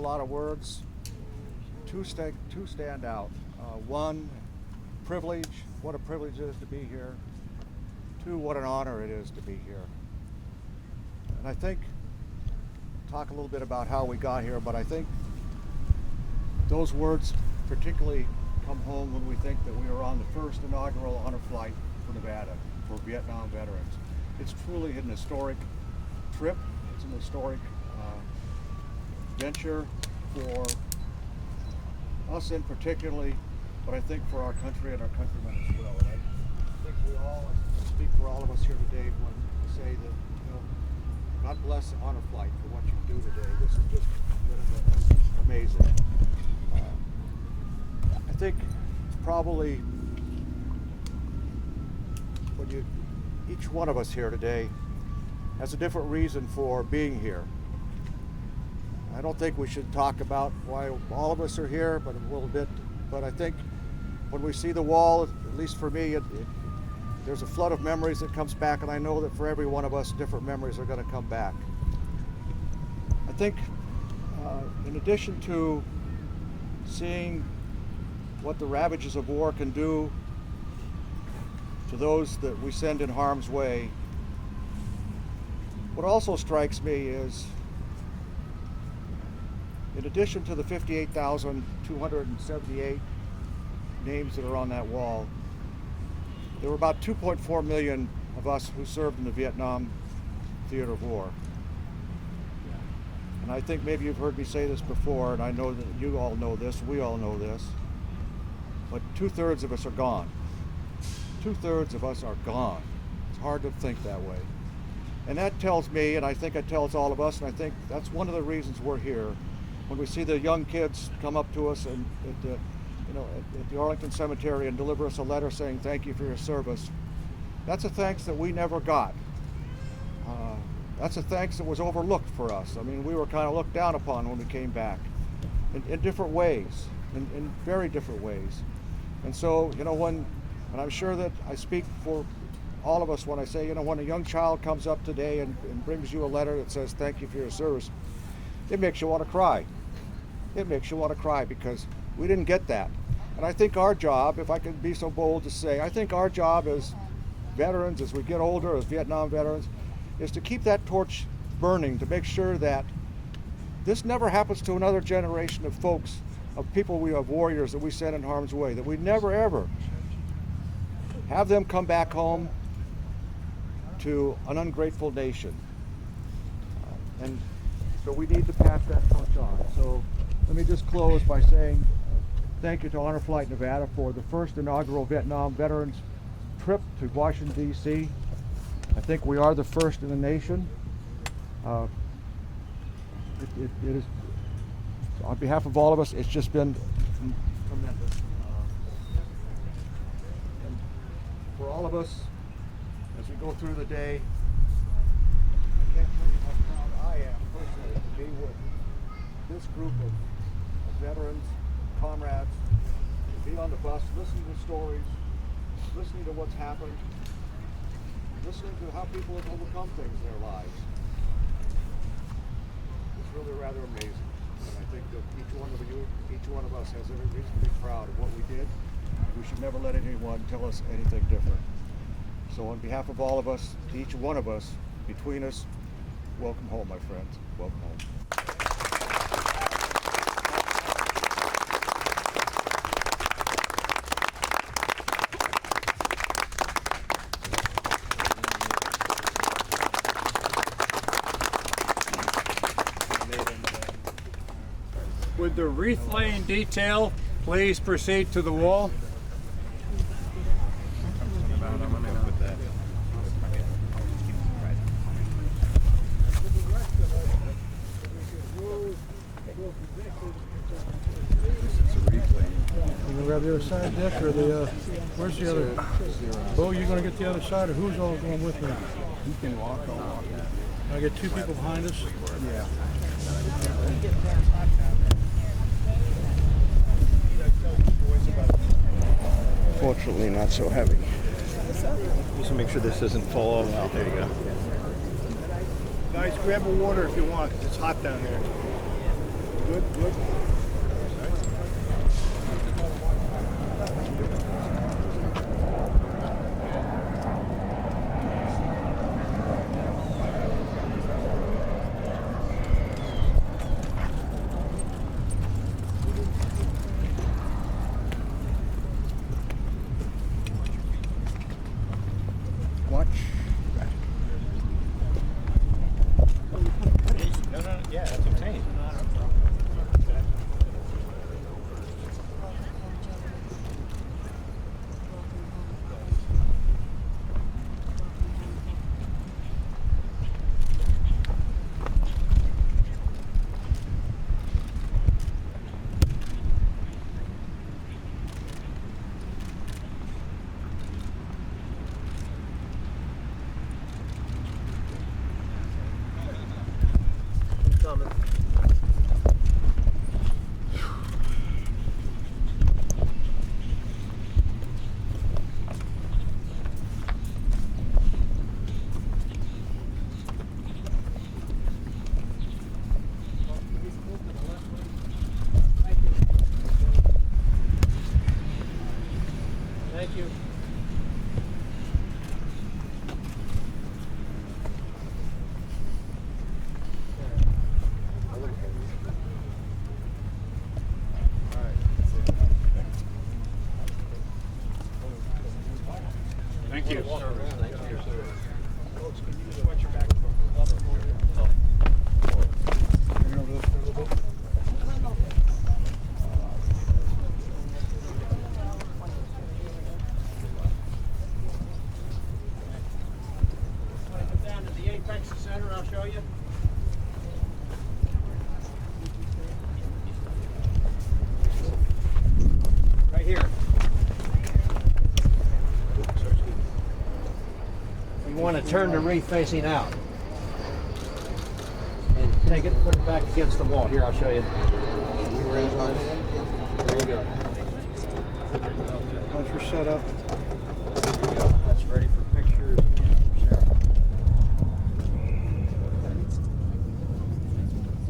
lot of words. Two stand out. One, privilege, what a privilege it is to be here. Two, what an honor it is to be here. And I think, talk a little bit about how we got here, but I think those words particularly come home when we think that we are on the first inaugural honor flight for Nevada for Vietnam veterans. It's truly an historic trip. It's an historic venture for us in particularly, but I think for our country and our countrymen as well. And I think we all, I speak for all of us here today when we say that, God bless the honor flight for what you do today. This has just been amazing. I think it's probably when each one of us here today has a different reason for being here. I don't think we should talk about why all of us are here, but a little bit. But I think when we see the wall, at least for me, there's a flood of memories that comes back, and I know that for every one of us, different memories are going to come back. I think in addition to seeing what the ravages of war can do to those that we send in harm's way, what also strikes me is, in addition to the 58,278 names that are on that wall, there were about 2.4 million of us who served in the Vietnam theater of war. And I think maybe you've heard me say this before, and I know that you all know this, we all know this, but 2/3 of us are gone. 2/3 of us are gone. It's hard to think that way. And that tells me, and I think it tells all of us, and I think that's one of the reasons we're here. When we see the young kids come up to us and at the Arlington Cemetery and deliver us a letter saying thank you for your service, that's a thanks that we never got. That's a thanks that was overlooked for us. I mean, we were kind of looked down upon when we came back in different ways, in very different ways. And so, and I'm sure that I speak for all of us when I say, when a young child comes up today and brings you a letter that says thank you for your service, it makes you want to cry. It makes you want to cry because we didn't get that. And I think our job, if I can be so bold to say, I think our job as veterans, as we get older, as Vietnam veterans, is to keep that torch burning, to make sure that this never happens to another generation of folks, of people of warriors that we send in harm's way, that we never ever have them come back home to an ungrateful nation. And so we need to pass that torch on. So let me just close by saying thank you to Honor Flight Nevada for the first inaugural Vietnam veterans trip to Washington, D.C. I think we are the first in the nation. It is, on behalf of all of us, it's just been tremendous. And for all of us, as we go through the day, I can't tell you how proud I am personally to be with this group of veterans, comrades, to be on the bus, listening to stories, listening to what's happened, listening to how people have overcome things in their lives. It's really rather amazing. And I think that each one of us has every reason to be proud of what we did. We should never let anyone tell us anything different. So on behalf of all of us, to each one of us, between us, welcome home, my friends. Welcome home. Would the wreath laying detail please proceed to the wall? You gonna grab the other side, Dick, or where's the other? Bo, you gonna get the other side, or who's all going with me? You can walk. I get two people behind us? Yeah. Fortunately, not so heavy. Just to make sure this doesn't fall over. There you go. Guys, grab a water if you want, 'cause it's hot down there. Good? Watch. No, yeah, that's what I'm saying. Thank you. Thank you. Down to the Apex Center, I'll show you. Right here. You want to turn the wreath facing out. And take it and put it back against the wall. Here, I'll show you. There you go. Once you're set up. There you go. That's ready for pictures.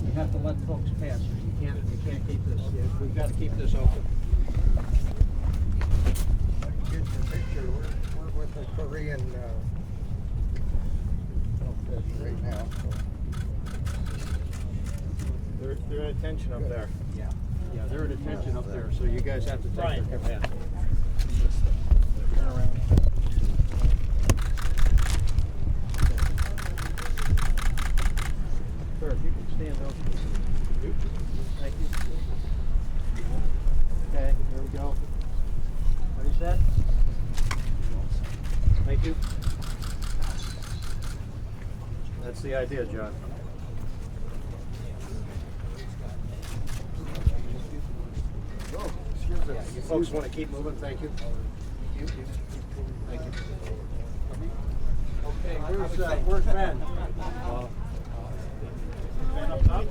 You have to let folks pass. You can't keep this. We've got to keep this open. Get your picture. We're with the Korean outfit right now. They're at attention up there. Yeah. Yeah, they're at attention up there, so you guys have to take their command. Turn around. Sir, if you can stand up. Thank you. Okay, here we go. Ready, set? Thank you. That's the idea, John. You folks want to keep moving? Thank you. Thank you. Okay, where's Ben? Ben up top?